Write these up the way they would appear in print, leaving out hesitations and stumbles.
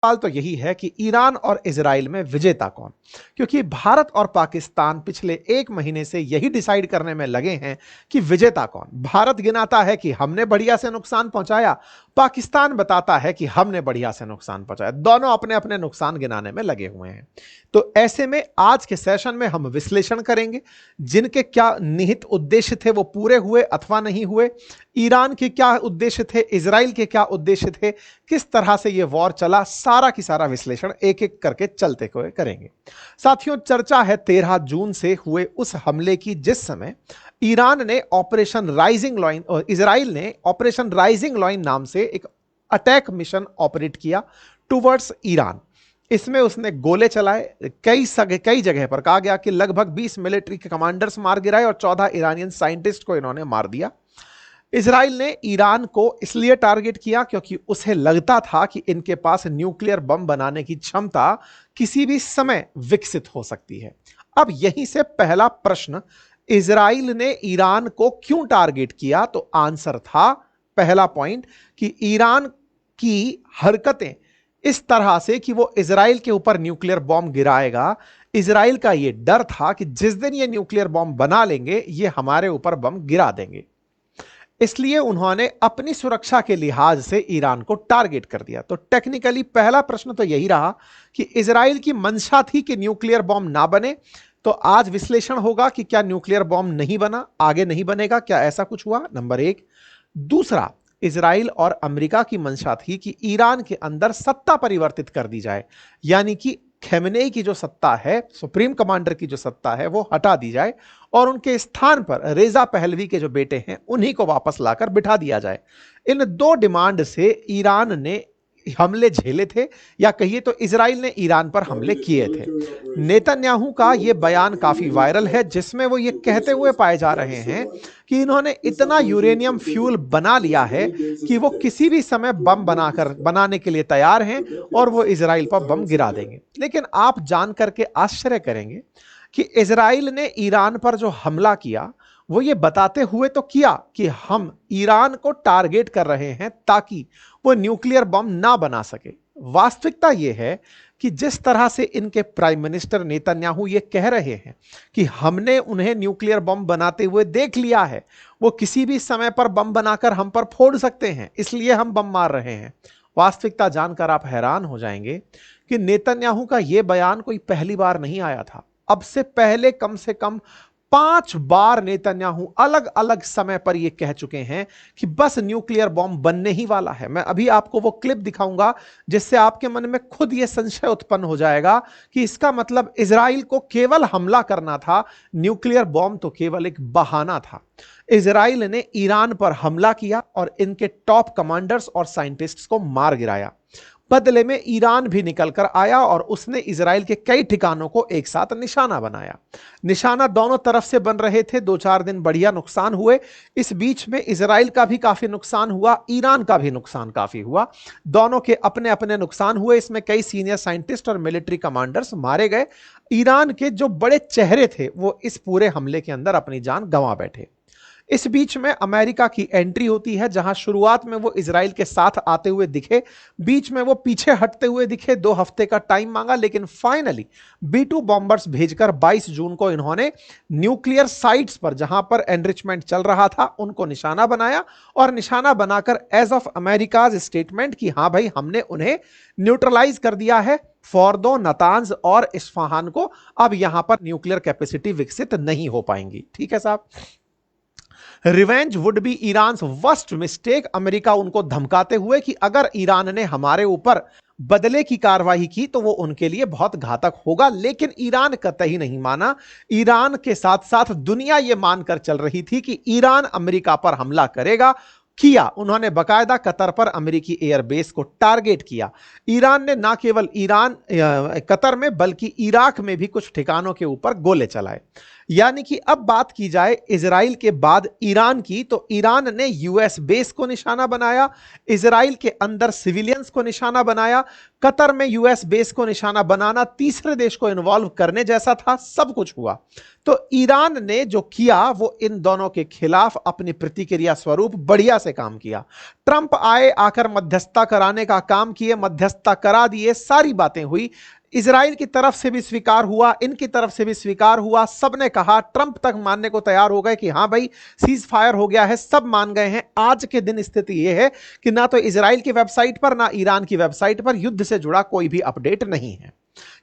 सवाल तो यही है कि ईरान और इजराइल में विजेता कौन। क्योंकि भारत और पाकिस्तान पिछले 1 महीने से यही डिसाइड करने में लगे हैं कि विजेता कौन। भारत गिनाता है कि हमने बढ़िया से नुकसान पहुंचाया, पाकिस्तान बताता है कि हमने बढ़िया से नुकसान पहुंचाया। दोनों अपने अपने नुकसान गिनाने में लगे हुए हैं। तो ऐसे में आज के सेशन में हम विश्लेषण करेंगे जिनके क्या निहित उद्देश्य थे वो पूरे हुए अथवा नहीं हुए, ईरान के क्या उद्देश्य थे, इजराइल के क्या उद्देश्य थे, किस तरह से यह वॉर चला, सारा की सारा विश्लेषण एक एक करके चलते हुए करेंगे। साथियों, चर्चा है 13 जून से हुए उस हमले की जिस समय ईरान ने ऑपरेशन राइजिंग लॉइन और इजराइल ने ऑपरेशन राइजिंग लॉइन नाम से एक अटैक मिशन ऑपरेट किया टुवर्ड्स ईरान। इसमें उसने गोले चलाए, कई जगह पर कहा गया कि लगभग 20 मिलिट्री के कमांडर्स मार गिराए और 14 ईरानियन साइंटिस्ट को इन्होंने मार दिया। इजराइल ने ईरान को इसलिए टारगेट किया क्योंकि उसे लगता था कि इनके पास न्यूक्लियर बम बनाने की क्षमता किसी भी समय विकसित हो सकती है। अब यहीं से पहला प्रश्न, इजराइल ने ईरान को क्यों टारगेट किया? तो आंसर था, पहला पॉइंट, कि ईरान की हरकतें इस तरह से कि वो इजराइल के ऊपर न्यूक्लियर बॉम्ब गिराएगा। इजराइल का यह डर था कि जिस दिन ये न्यूक्लियर बॉम्ब बना लेंगे ये हमारे ऊपर बम गिरा देंगे। इसलिए उन्होंने अपनी सुरक्षा के लिहाज से ईरान को टारगेट कर दिया। तो टेक्निकली पहला प्रश्न तो यही रहा कि इजराइल की मंशा थी कि न्यूक्लियर बॉम्ब ना बने। तो आज विश्लेषण होगा कि क्या न्यूक्लियर बॉम्ब नहीं बना, आगे नहीं बनेगा, क्या ऐसा कुछ हुआ, नंबर एक। दूसरा, इजराइल और अमेरिका की मंशा थी कि ईरान के अंदर सत्ता परिवर्तित कर दी जाए, यानी कि खमेनेई की जो सत्ता है, सुप्रीम कमांडर की जो सत्ता है, वो हटा दी जाए और उनके स्थान पर रेजा पहलवी के जो बेटे हैं उन्हीं को वापस लाकर बिठा दिया जाए। इन दो डिमांड से ईरान ने हमले झेले थे, या कहिए तो इजराइल ने ईरान पर हमले किए थे। नेतन्याहू का यह बयान काफी वायरल है जिसमें वो ये कहते हुए पाए जा रहे हैं कि इन्होंने इतना यूरेनियम फ्यूल बना लिया है कि वो किसी भी समय बम बनाने के लिए तैयार हैं और वो इजराइल पर बम गिरा देंगे। लेकिन आप जानकर के आश्चर्य करेंगे कि इजराइल ने ईरान पर जो हमला किया वो ये बताते हुए तो किया कि हम ईरान को टारगेट कर रहे हैं ताकि वो न्यूक्लियर बम ना बना सके। वास्तविकता यह है कि जिस तरह से इनके प्राइम मिनिस्टर नेतन्याहू ये कह रहे हैं कि हमने उन्हें न्यूक्लियर बम बनाते हुए देख लिया है, वो किसी भी समय पर बम बनाकर हम पर फोड़ सकते हैं, इसलिए हम बम मार रहे हैं। वास्तविकता जानकर आप हैरान हो जाएंगे कि नेतन्याहू का यह बयान कोई पहली बार नहीं आया था। अब से पहले कम से कम 5 बार नेतन्याहू अलग अलग समय पर यह कह चुके हैं कि बस न्यूक्लियर बॉम्ब बनने ही वाला है। मैं अभी आपको वो क्लिप दिखाऊंगा जिससे आपके मन में खुद यह संशय उत्पन्न हो जाएगा कि इसका मतलब इजराइल को केवल हमला करना था, न्यूक्लियर बॉम्ब तो केवल एक बहाना था। इजराइल ने ईरान पर हमला किया और इनके टॉप कमांडर्स और साइंटिस्ट्स को मार गिराया। बदले में ईरान भी निकलकर आया और उसने इजराइल के कई ठिकानों को एक साथ निशाना बनाया। निशाना दोनों तरफ से बन रहे थे। 2-4 दिन बढ़िया नुकसान हुए। इस बीच में इजराइल का भी काफी नुकसान हुआ, ईरान का भी नुकसान काफी हुआ। दोनों के अपने अपने नुकसान हुए। इसमें कई सीनियर साइंटिस्ट और मिलिट्री कमांडर्स मारे गए। ईरान के जो बड़े चेहरे थे वो इस पूरे हमले के अंदर अपनी जान गंवा बैठे। इस बीच में अमेरिका की एंट्री होती है, जहां शुरुआत में वो इजराइल के साथ आते हुए दिखे, बीच में वो पीछे हटते हुए दिखे, 2 हफ्ते का टाइम मांगा, लेकिन फाइनली B-2 बॉम्बर्स भेजकर 22 जून को इन्होंने न्यूक्लियर साइट्स पर जहां पर एनरिचमेंट चल रहा था उनको निशाना बनाया और निशाना बनाकर एज ऑफ अमेरिकाज स्टेटमेंट कि हां भाई हमने उन्हें न्यूट्रलाइज कर दिया है, फॉर्दो, नतांज और इस्फहान को अब यहां पर न्यूक्लियर कैपेसिटी विकसित नहीं हो पाएंगी। ठीक है साहब। Revenge would be Iran worst mistake. America उनको धमकाते हुए कि अगर ईरान ने हमारे ऊपर बदले की कार्रवाई की तो वो उनके लिए बहुत घातक होगा। लेकिन ईरान कतई नहीं माना। ईरान के साथ साथ दुनिया यह मानकर चल रही थी कि ईरान अमेरिका पर हमला करेगा। किया उन्होंने, बकायदा कतर पर अमेरिकी एयरबेस को टारगेट किया। ईरान ने ना केवल कतर में बल्कि इराक में भी कुछ ठिकानों के ऊपर गोले चलाए। यानी कि अब बात की जाए इजराइल के बाद ईरान की, तो ईरान ने यूएस बेस को निशाना बनाया, इजराइल के अंदर सिविलियंस को निशाना बनाया, कतर में यूएस बेस को निशाना बनाना तीसरे देश को इन्वॉल्व करने जैसा था, सब कुछ हुआ। तो ईरान ने जो किया वो इन दोनों के खिलाफ अपनी प्रतिक्रिया स्वरूप बढ़िया से काम किया। ट्रंप आए, आकर मध्यस्थता कराने का काम किए, मध्यस्थता करा दिए, सारी बातें हुई, इजराइल की तरफ से भी स्वीकार हुआ, इनकी तरफ से भी स्वीकार हुआ, सबने कहा, ट्रंप तक मानने को तैयार हो गए कि हां भाई सीज फायर हो गया है, सब मान गए हैं। आज के दिन स्थिति यह है कि ना तो इजराइल की वेबसाइट पर ना ईरान की वेबसाइट पर युद्ध से जुड़ा कोई भी अपडेट नहीं है।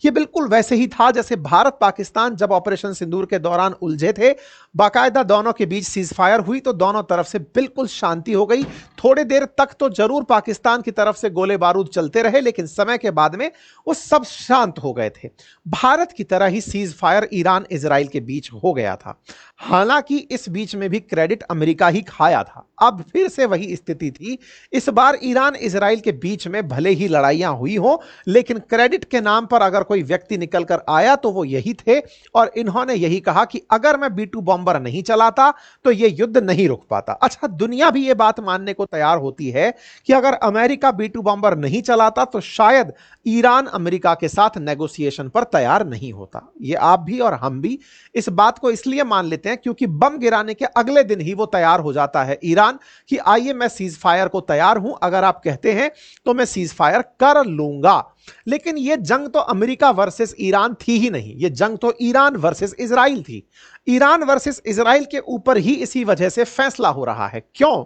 यह बिल्कुल वैसे ही था जैसे भारत पाकिस्तान जब ऑपरेशन सिंदूर के दौरान उलझे थे, बाकायदा दोनों के बीच सीज फायर हुई तो दोनों तरफ से बिल्कुल शांति हो गई। थोड़ी देर तक तो जरूर पाकिस्तान की तरफ से गोले बारूद चलते रहे, लेकिन समय के बाद में वो सब शांत हो गए थे। भारत की तरह he cease fire Iran Israel के बीच हो गया था। हालांकि इस बीच में भी क्रेडिट अमेरिका ही खाया था। अब फिर से वही स्थिति थी। इस बार ईरान इजराइल के बीच में भले ही लड़ाइयां हुई हो, लेकिन क्रेडिट के नाम पर अगर कोई व्यक्ति निकल कर आया तो वो यही थे, और इन्होंने यही कहा कि अगर मैं B2 बॉम्बर नहीं चलाता तो ये युद्ध नहीं रुक पाता। अच्छा, दुनिया भी ये बात मानने को तैयार होती है कि अगर अमेरिका B2 बॉम्बर नहीं चलाता तो शायद ईरान अमेरिका के साथ नेगोशिएशन पर तैयार नहीं होता। ये आप भी और हम भी इस बात को इसलिए मान लेते हैं क्योंकि बम गिराने के अगले दिन ही वो तैयार हो जाता है ईरान कि आइए मैं सीज फायर को तैयार हूं, अगर आप कहते हैं तो मैं सीज फायर कर लूंगा। लेकिन यह जंग तो अमेरिका वर्सेस ईरान थी ही नहीं, यह जंग तो ईरान वर्सेस इजराइल थी। ईरान वर्सेस इजराइल के ऊपर ही इसी वजह से फैसला हो रहा है। क्यों?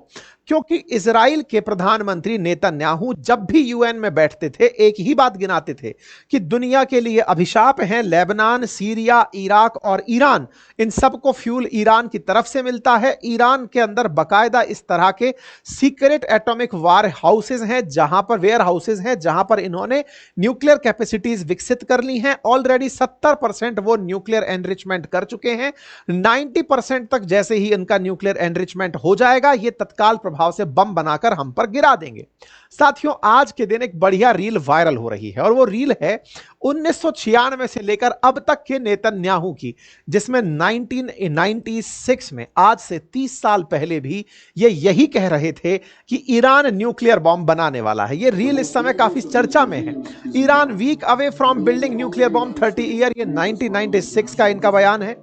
क्योंकि इजराइल के प्रधानमंत्री नेतन्याहू जब भी यूएन में बैठते थे एक ही बात गिनाते थे कि दुनिया के लिए अभिशाप हैं लेबनान, सीरिया, इराक और ईरान। इन सबको फ्यूल ईरान की तरफ से मिलता है। ईरान के अंदर बकायदा इस तरह के सीक्रेट एटॉमिक वार हाउसेज हैं, जहां पर वेयर हाउसेज हैं, जहां पर इन्होंने न्यूक्लियर कैपेसिटीज विकसित कर ली हैं। ऑलरेडी 70% वो न्यूक्लियर एनरिचमेंट कर चुके हैं। 90% तक जैसे ही इनका न्यूक्लियर एनरिचमेंट हो जाएगा, ये तत्काल प्रभाव से बम बनाकर हम पर गिरा देंगे। साथियों, आज के दिन एक बढ़िया रील वायरल हो रही है और वो रील है 1996 से लेकर अब तक के नेतन्याहू की, जिसमें 1996 में, आज से 30 साल पहले भी ये यही कह रहे थे कि ईरान न्यूक्लियर बॉम्ब बनाने वाला है। ये रील इस समय काफी चर्चा में है। Iran week away from building nuclear bomb 30 year, ये 1996 का इनका बयान है।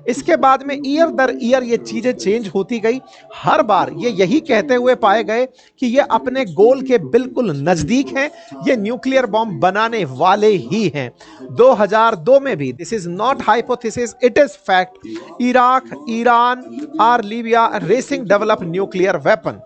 इसके बाद में ईयर दर ईयर ये चीजें चेंज होती गई। हर बार ये यही कहते हुए पाए गए कि ये अपने गोल के बिल्कुल नजदीक हैं, ये न्यूक्लियर बॉम्ब बनाने वाले ही हैं। 2002 में भी, this is not hypothesis, it is fact, Iraq, Iran और Libya racing develop nuclear weapon.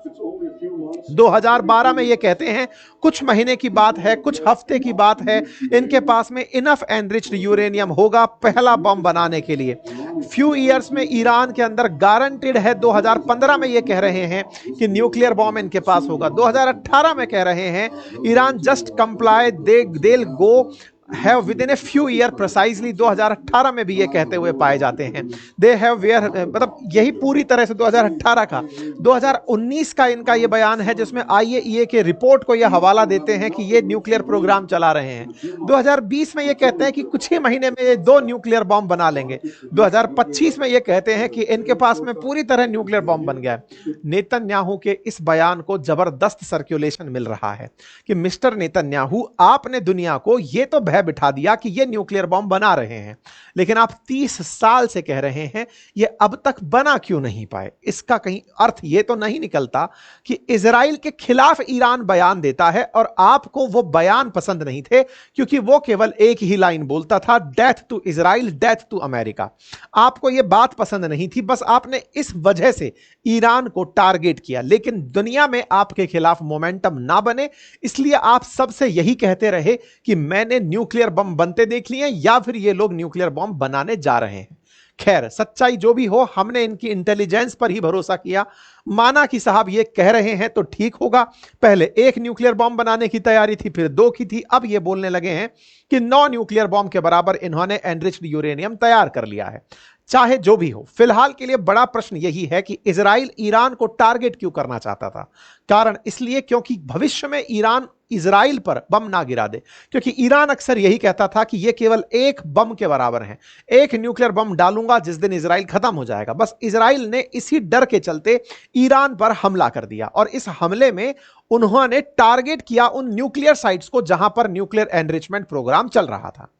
2012 में ये कहते हैं, कुछ महीने की बात है, कुछ हफ्ते की बात है, इनके पास में इनफ एनरिच्ड यूरेनियम होगा पहला बम बनाने के लिए। फ्यू ईयर्स में ईरान के अंदर गारंटेड है। 2015 में ये कह रहे हैं कि न्यूक्लियर बॉम्ब इनके पास होगा। 2018 में कह रहे हैं Iran just comply, they go have with in a few year precisely. 2018 में भी ये कहते हुए पाए जाते हैं। दे हैव वेयर, मतलब यही पूरी तरह से 2018 का। 2019 का इनका ये बयान है जिसमें IAEA के रिपोर्ट को ये हवाला देते हैं कि ये न्यूक्लियर प्रोग्राम चला रहे हैं। 2020 में ये कहते हैं कि कुछ ही महीने में ये 2 न्यूक्लियर बॉम्ब बना लेंगे। 2025 में ये कहते हैं कि इनके पास में पूरी तरह न्यूक्लियर बॉम्ब बन गया है। नेतन्याहू के इस बयान को जबरदस्त सर्कुलेशन मिल रहा है कि मिस्टर नेतन्याहू, आपने दुनिया को ये तो बिठा दिया कि ये न्यूक्लियर बॉम्ब बना रहे हैं, लेकिन आप 30 साल से कह रहे हैं ये अब तक बना क्यों नहीं पाए? इसका कहीं अर्थ ये तो नहीं निकलता कि इजराइल के खिलाफ ईरान बयान देता है और आपको वो बयान पसंद नहीं थे क्योंकि वो केवल एक ही लाइन बोलता था, death to Israel, death to America. आपको ये बात पसंद नहीं थी, बस आपने इस वजह से ईरान को टारगेट किया। लेकिन दुनिया में आपके खिलाफ मोमेंटम ना बने, इसलिए आप सबसे यही कहते रहे कि मैंने न्यूक्लियर बम बनते देख लिए या फिर ये लोग न्यूक्लियर बम बनाने जा रहे हैं। खैर, सच्चाई जो भी हो, हमने इनकी इंटेलिजेंस पर ही भरोसा किया, माना कि साहब ये कह रहे हैं तो ठीक होगा। पहले 1 न्यूक्लियर बॉम्ब बनाने की तैयारी थी, फिर 2 की थी, अब ये बोलने लगे हैं कि 9 न्यूक्लियर बॉम्ब के बराबर इन्होंने एनरिच्ड यूरेनियम तैयार कर लिया है। चाहे जो भी हो, फिलहाल के लिए बड़ा प्रश्न यही है कि इजराइल ईरान को टारगेट क्यों करना चाहता था। कारण इसलिए क्योंकि भविष्य में ईरान इजराइल पर बम ना गिरा दे, क्योंकि ईरान अक्सर यही कहता था कि यह केवल एक बम के बराबर है, एक न्यूक्लियर बम डालूंगा जिस दिन इजराइल खत्म हो जाएगा। बस इजराइल ने इसी डर के चलते ईरान पर हमला कर दिया और इस हमले में उन्होंने टारगेट किया उन न्यूक्लियर साइट्स को जहां पर न्यूक्लियर एनरिचमेंट प्रोग्राम चल रहा था।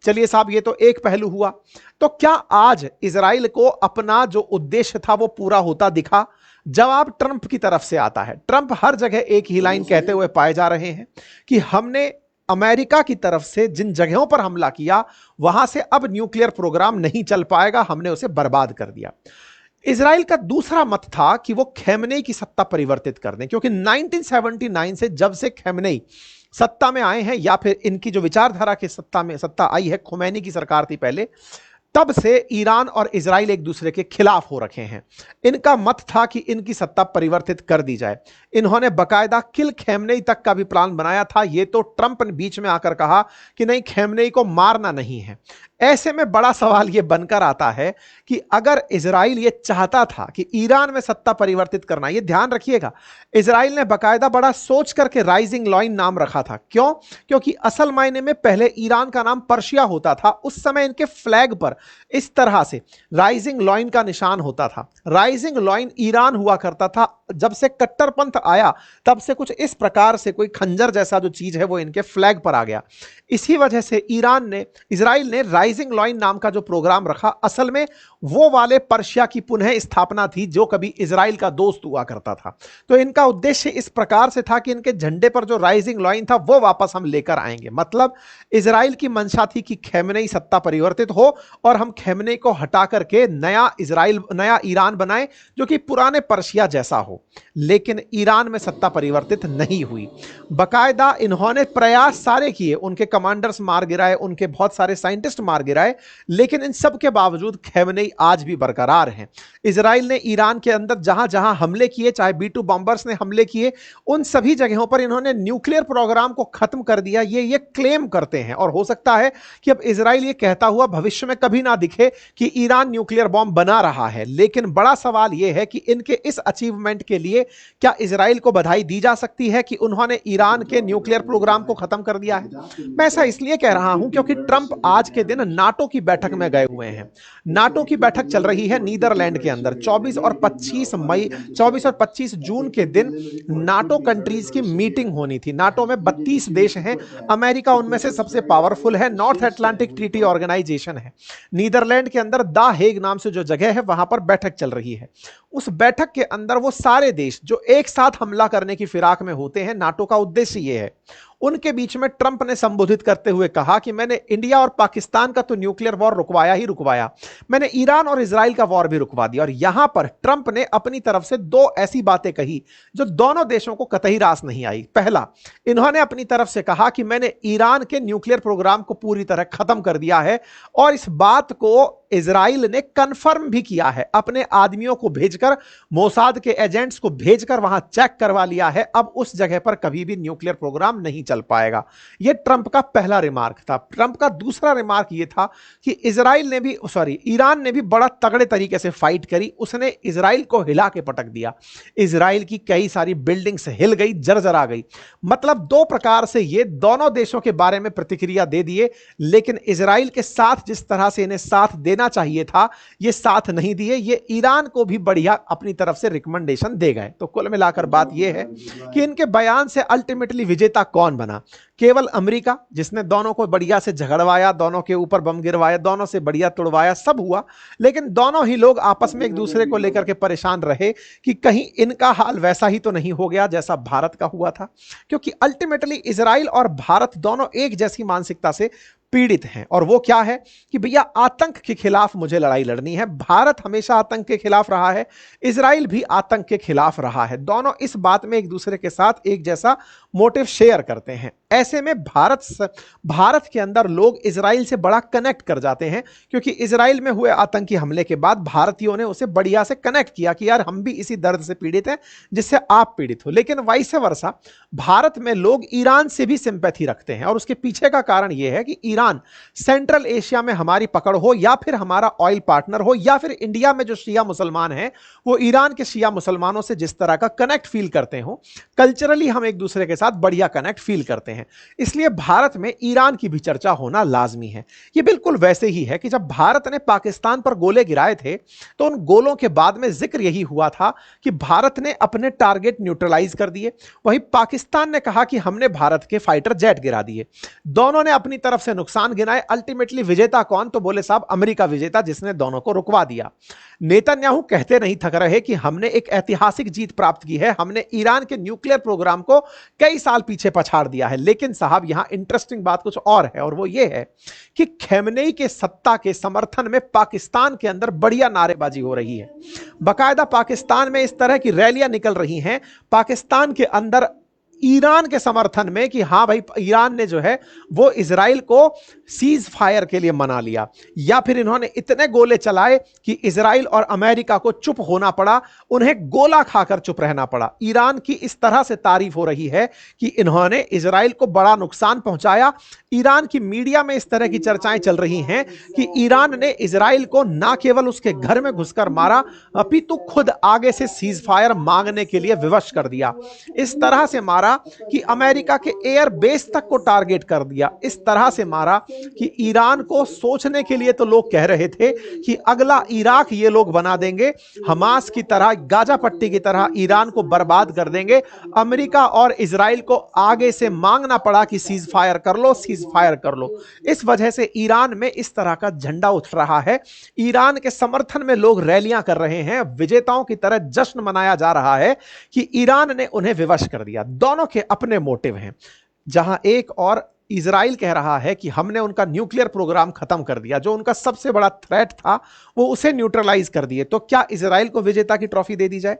चलिए साहब, ये तो एक पहलू हुआ। तो क्या आज इजराइल को अपना जो उद्देश्य था वो पूरा होता दिखा? जवाब ट्रंप की तरफ से आता है। ट्रंप हर जगह एक ही लाइन कहते हुए पाए जा रहे हैं कि हमने अमेरिका की तरफ से जिन जगहों पर हमला किया वहां से अब न्यूक्लियर प्रोग्राम नहीं चल पाएगा, हमने उसे बर्बाद कर दिया। इजराइल का दूसरा मत था कि वो खैमनेई की सत्ता परिवर्तित कर दें, क्योंकि 1979 से जब से खैमनेई सत्ता में आए हैं, या फिर इनकी जो विचारधारा की सत्ता आई है, खुमैनी की सरकार थी पहले, तब से ईरान और इजराइल एक दूसरे के खिलाफ हो रखे हैं। इनका मत था कि इनकी सत्ता परिवर्तित कर दी जाए। इन्होंने बकायदा किल खैमनेई तक का भी प्लान बनाया था। यह तो ट्रंप ने बीच में आकर कहा कि नहीं, खैमनेई को मारना नहीं है। ऐसे में बड़ा सवाल यह बनकर आता है कि अगर इजराइल यह चाहता था कि ईरान में सत्ता परिवर्तित करना, यह ध्यान रखिएगा, इजराइल ने बकायदा बड़ा सोच करके राइजिंग लॉइन नाम रखा था। क्यों? क्योंकि असल मायने में पहले ईरान का नाम पर्शिया होता था। उस समय इनके फ्लैग पर इस तरह से राइजिंग लॉइन का निशान होता था। राइजिंग लॉइन ईरान हुआ करता था। जब से कट्टरपंथ आया तब से कुछ इस प्रकार से कोई खंजर जैसा जो चीज है वो इनके फ्लैग पर आ गया। इसी वजह से इजराइल ने राइजिंग लॉइन नाम का जो प्रोग्राम रखा, असल में वो वाले पर्शिया की पुनः स्थापना थी जो कभी इजराइल का दोस्त हुआ करता था। तो इनका उद्देश्य इस प्रकार से था कि इनके झंडे पर जो राइजिंग लॉइन था वो वापस हम लेकर आएंगे। मतलब इजराइल की मंशा थी कि खैमनेई सत्ता परिवर्तित हो और हम खैमनेई को हटा करके नया ईरान बनाए जो कि पुराने पर्शिया जैसा हो। लेकिन ईरान में सत्ता परिवर्तित नहीं हुई। बकायदा इन्होंने प्रयास सारे किए, उनके कमांडर्स मार गिराए, उनके बहुत सारे साइंटिस्ट मार गिराए, लेकिन इन सब के बावजूद खैमनेई आज भी बरकरार हैं। इजराइल ने ईरान के अंदर जहां जहां हमले किए, चाहे B-2 बॉम्बर्स ने हमले किए, उन सभी जगहों पर इन्होंने न्यूक्लियर प्रोग्राम को खत्म कर दिया, ये क्लेम करते हैं। और हो सकता है कि अब इजराइल ये कहता हुआ भविष्य में कभी ना दिखे कि ईरान न्यूक्लियर बॉम्ब बना रहा है। लेकिन बड़ा सवाल यह है कि इनके इस अचीवमेंट के लिए क्या इजराइल को बधाई दी जा सकती है कि उन्होंने ईरान के न्यूक्लियर प्रोग्राम को खत्म कर दिया है? मैं ऐसा इसलिए कह रहा हूं क्योंकि ट्रंप आज के दिन नाटो की बैठक में गए हुए हैं। नाटो की बैठक चल रही है नीदरलैंड के अंदर। 24 और 25 जून के दिन नाटो कंट्रीज की मीटिंग होनी थी। नाटो में 32 देश हैं, अमेरिका उनमें से सबसे पावरफुल है, नॉर्थ अटलांटिक ट्रीटी ऑर्गेनाइजेशन है। नीदरलैंड के अंदर द हेग नाम से जो जगह है वहां पर बैठक चल रही है। उस बैठक के अंदर वो सारे देश जो एक साथ हमला करने की फिराक में होते हैं, नाटो का उद्देश्य यह है। उनके बीच में ट्रंप ने संबोधित करते हुए कहा कि मैंने इंडिया और पाकिस्तान का तो न्यूक्लियर वॉर रुकवाया ही रुकवाया, मैंने ईरान और इजराइल का वॉर भी रुकवा दिया। और यहां पर ट्रंप ने अपनी तरफ से दो ऐसी बातें कही जो दोनों देशों को कतई रास नहीं आई। पहला, इन्होंने अपनी तरफ से कहा कि मैंने ईरान के न्यूक्लियर प्रोग्राम को पूरी तरह खत्म कर दिया है, और इस बात को इजराइल ने कंफर्म भी किया है। अपने आदमियों को भेजकर, मोसाद के एजेंट्स को भेजकर वहां चेक करवा लिया है। अब उस जगह पर कभी भी न्यूक्लियर प्रोग्राम नहीं चल पाएगा। यह ट्रंप का पहला रिमार्क था। ट्रंप का दूसरा रिमार्क यह था कि ईरान ने भी बड़ा तगड़े तरीके से फाइट करी। उसने इजराइल को हिला के पटक दिया। इजराइल की कई सारी बिल्डिंग्स हिल गई, जर्जरा गई। मतलब दो प्रकार से ये दोनों देशों के बारे में प्रतिक्रिया दे दिए, लेकिन इजराइल के साथ जिस तरह से इन्हें साथ देना चाहिए था, ये साथ नहीं दिए। ये ईरान को भी बढ़िया अपनी तरफ से रिकमेंडेशन दे गए। तो कुल मिलाकर बात यह है कि इनके बयान से अल्टीमेटली विजेता कौन बना? केवल अमेरिका, जिसने दोनों को बढ़िया से झगड़वाया, दोनों के ऊपर बम गिरवाया, दोनों से बढ़िया तुड़वाया, सब हुआ। लेकिन दोनों ही लोग आपस में एक दूसरे को लेकर के परेशान रहे कि कहीं इनका हाल वैसा ही तो नहीं हो गया जैसा भारत का हुआ था। क्योंकि अल्टीमेटली इजराइल और भारत दोनों एक जैसी मानसिकता से पीड़ित हैं। और वो क्या है कि भैया आतंक के खिलाफ मुझे लड़ाई लड़नी है। भारत हमेशा आतंक के खिलाफ रहा है, इजराइल भी आतंक के खिलाफ रहा है। दोनों इस बात में एक दूसरे के साथ एक जैसा मोटिव शेयर करते हैं। ऐसे में भारत के अंदर लोग इजराइल से बड़ा कनेक्ट कर जाते हैं, क्योंकि इजराइल में हुए आतंकी हमले के बाद भारतीयों ने उसे बढ़िया से कनेक्ट किया कि यार हम भी इसी दर्द से पीड़ित हैं जिससे आप पीड़ित हो। लेकिन वाइस वर्सा भारत में लोग ईरान से भी सिंपैथी रखते हैं, और उसके पीछे का कारण यह है कि ईरान सेंट्रल एशिया में हमारी पकड़ हो, या फिर हमारा ऑयल पार्टनर हो, या फिर इंडिया में जो शिया मुसलमान हैं वो ईरान के शिया मुसलमानों से जिस तरह का कनेक्ट फील करते हो, कल्चरली हम एक दूसरे के साथ बढ़िया कनेक्ट फील करते हैं, इसलिए भारत में ईरान की भी चर्चा होना लाजमी है। यह बिल्कुल वैसे ही है कि जब भारत ने पाकिस्तान पर गोले गिराए थे तो उन गोलों के बाद में जिक्र यही हुआ था कि भारत ने अपने टारगेट न्यूट्रलाइज कर दिए, वहीं पाकिस्तान ने कहा कि हमने भारत के फाइटर जेट गिरा दिए। दोनों ने अपनी तरफ से नुकसान गिनाए। अल्टीमेटली विजेता कौन? तो बोले साहब अमेरिका विजेता, जिसने दोनों को रुकवा दिया। नेतन्याहू कहते नहीं थक रहे कि हमने एक ऐतिहासिक जीत प्राप्त की है, हमने ईरान के न्यूक्लियर प्रोग्राम को कई साल पीछे पछाड़ दिया है। लेकिन साहब यहां इंटरेस्टिंग बात कुछ और है, और वो ये है कि खमेनेई के सत्ता के समर्थन में पाकिस्तान के अंदर बढ़िया नारेबाजी हो रही है। बाकायदा पाकिस्तान में इस तरह की रैलियां निकल रही हैं पाकिस्तान के अंदर ईरान के समर्थन में कि हां भाई ईरान ने जो है वो इजराइल को सीज फायर के लिए मना लिया, या फिर इन्होंने इतने गोले चलाए कि इजराइल और अमेरिका को चुप होना पड़ा, उन्हें गोला खाकर चुप रहना पड़ा। ईरान की इस तरह से तारीफ हो रही है कि इन्होंने इजराइल को बड़ा नुकसान पहुंचाया। ईरान की मीडिया में इस तरह की चर्चाएं चल रही हैं कि ईरान ने इजराइल को ना केवल उसके घर में घुसकर मारा, अपितु खुद आगे से सीज फायर मांगने के लिए विवश कर दिया। इस तरह से मारा कि अमेरिका के एयर बेस तक को टारगेट कर दिया। इस तरह से मारा कि ईरान को सोचने के लिए तो लोग कह रहे थे कि अगला इराक ये लोग बना देंगे, हमास की तरह, गाजा पट्टी की तरह ईरान को बर्बाद कर देंगे। अमेरिका और इजराइल को आगे से मांगना पड़ा कि सीज फायर कर लो, सीज फायर कर लो। इस वजह से ईरान में इस तरह का झंडा उठ रहा है। ईरान के समर्थन में लोग रैलियां कर रहे हैं, विजेताओं की तरह जश्न मनाया जा रहा है कि ईरान ने उन्हें विवश कर दिया। दोनों के अपने मोटिव हैं। जहां एक और इजराइल कह रहा है कि हमने उनका न्यूक्लियर प्रोग्राम खत्म कर दिया, जो उनका सबसे बड़ा थ्रेट था वो उसे न्यूट्रलाइज कर दिए, तो क्या इजराइल को विजेता की ट्रॉफी दे दी जाए?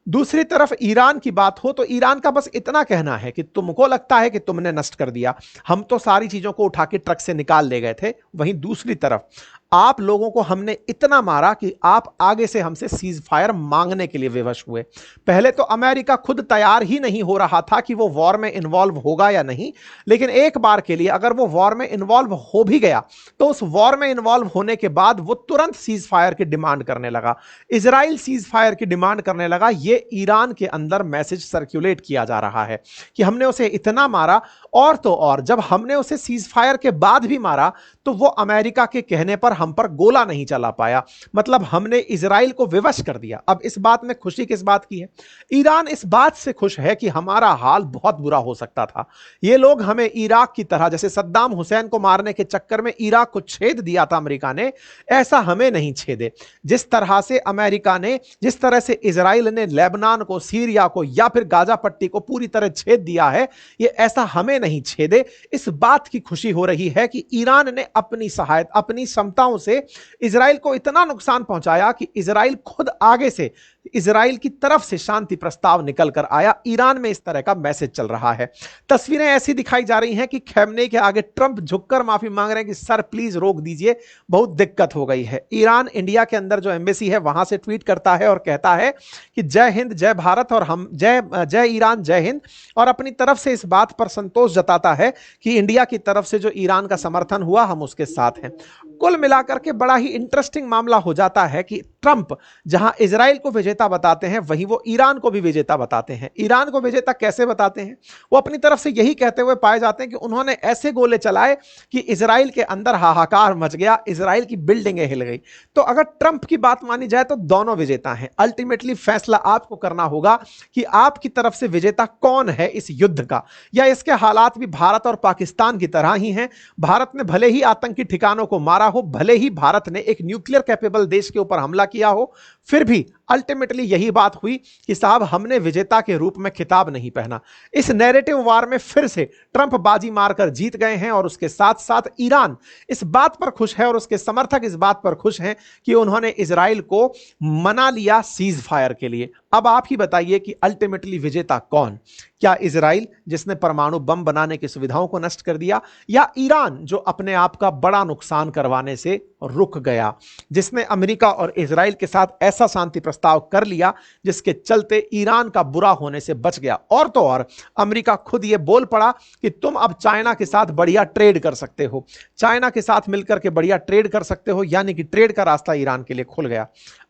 दूसरी तरफ ईरान की बात हो तो ईरान का बस इतना कहना है कि तुमको लगता है कि तुमने नष्ट कर दिया, हम तो सारी चीजों को उठा के ट्रक से निकाल ले गए थे। वहीं दूसरी तरफ आप लोगों को हमने इतना मारा कि आप आगे से हमसे सीज फायर मांगने के लिए विवश हुए। पहले तो अमेरिका खुद तैयार ही नहीं हो रहा था कि वो वॉर में इन्वॉल्व होगा या नहीं, लेकिन एक बार के लिए अगर वो वॉर में इन्वॉल्व हो भी गया तो उस वॉर में इन्वॉल्व होने के बाद वो तुरंत सीज फायर की डिमांड करने लगा। इजराइल सीज फायर की डिमांड करने लगा। ये ईरान के अंदर मैसेज सर्कुलेट किया जा रहा है कि हमने उसे इतना मारा, और तो और जब हमने उसे सीज फायर के बाद भी मारा तो वो अमेरिका के कहने पर हम पर गोला नहीं चला पाया, मतलब हमने इजराइल को विवश कर दिया। अब इस बात में खुशी किस बात की है? ईरान इस बात से खुश है कि हमारा हाल बहुत बुरा हो सकता था। ये लोग हमें इराक की तरह, जैसे सद्दाम हुसैन को मारने के चक्कर में इराक को छेद दिया था अमेरिका ने, ऐसा हमें नहीं छेदे। जिस तरह से अमेरिका ने, जिस तरह से इजराइल ने लेबनान को, सीरिया को या फिर गाजा पट्टी को पूरी तरह छेद दिया है, ये ऐसा हमें नहीं छेदे। इस बात की खुशी हो रही है कि ईरान ने अपनी सहायता, अपनी क्षमताओं से इजराइल को इतना नुकसान पहुंचाया कि इजराइल खुद आगे से, इजराइल की तरफ से शांति प्रस्ताव निकल कर आया। ईरान में इस तरह का मैसेज चल रहा है। तस्वीरें ऐसी दिखाई जा रही हैं कि खमेनेई के आगे ट्रंप झुककर माफी मांग रहे हैं कि सर प्लीज रोक दीजिए, बहुत दिक्कत हो गई है। ईरान इंडिया के अंदर जो एम्बेसी है वहां से ट्वीट करता है और कहता है कि जय हिंद, जय भारत, और हम जय ईरान, जय हिंद, और अपनी तरफ से इस बात पर संतोष जताता है कि इंडिया की तरफ से जो ईरान का समर्थन हुआ हम उसके साथ हैं। कुल मिलाकर के बड़ा ही इंटरेस्टिंग मामला हो जाता है कि ट्रंप जहां इजराइल को विजेता बताते हैं वहीं वो ईरान को भी विजेता बताते हैं। ईरान को विजेता कैसे बताते हैं? वो अपनी तरफ से यही कहते हुए पाए जाते हैं कि उन्होंने ऐसे गोले चलाए कि इजराइल के अंदर हाहाकार मच गया, इजराइल की बिल्डिंगें हिल गई। तो अगर ट्रंप की बात मानी जाए तो दोनों विजेता हैं। अल्टीमेटली फैसला आपको करना होगा कि आपकी तरफ से विजेता कौन है इस युद्ध का, या इसके हालात भी भारत और पाकिस्तान की तरह ही हैं। भारत ने भले ही आतंकी ठिकानों को मारा हो, भले ही भारत ने एक न्यूक्लियर कैपेबल देश के ऊपर हमला किया हो, फिर भी अल्टीमेटली यही बात हुई कि साहब हमने विजेता के रूप में खिताब नहीं पहना। इस नैरेटिव वार में फिर से ट्रंप बाजी मारकर जीत गए हैं, और उसके साथ साथ ईरान इस बात पर खुश है और उसके समर्थक इस बात पर खुश हैं कि उन्होंने इजराइल को मना लिया सीज फायर के लिए। अब आप ही बताइए कि अल्टीमेटली विजेता कौन? क्या इजराइल जिसने परमाणु बम बनाने की सुविधाओं को नष्ट कर दिया, या ईरान जो अपने आप का बड़ा नुकसान करवाने से रुक गया, जिसने अमेरिका और इजराइल के साथ ऐसा शांति प्रस्ताव कर लिया, जिसके चलते ईरान का बुरा होने से बच गया। और तो और अमेरिका खुद ये बोल पड़ा कि तुम अब चाइना के साथ बढ़िया ट्रेड कर सकते हो, चाइना के साथ मिलकर के बढ़िया ट्रेड कर सकते हो, यानी कि ट्रेड का रास्ता ईरान के लिए खुल गया।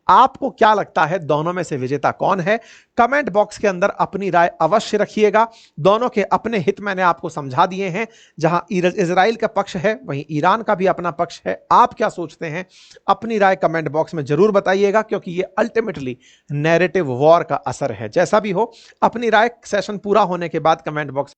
आपको क्या लगता है दोनों में से विजेता कौन है? कमेंट बॉक्स के अंदर अपनी राय अवश्य रखिएगा। दोनों के अपने हित मैंने आपको समझा दिए हैं, जहां इजराइल का पक्ष है वहीं ईरान का भी अपना पक्ष है। आप क्या सोचते हैं? अपनी राय कमेंट बॉक्स में जरूर बताइएगा, क्योंकि ये अल्टीमेटली नैरेटिव वॉर का असर है। जैसा भी हो, अपनी राय सेशन पूरा होने के बाद कमेंट बॉक्स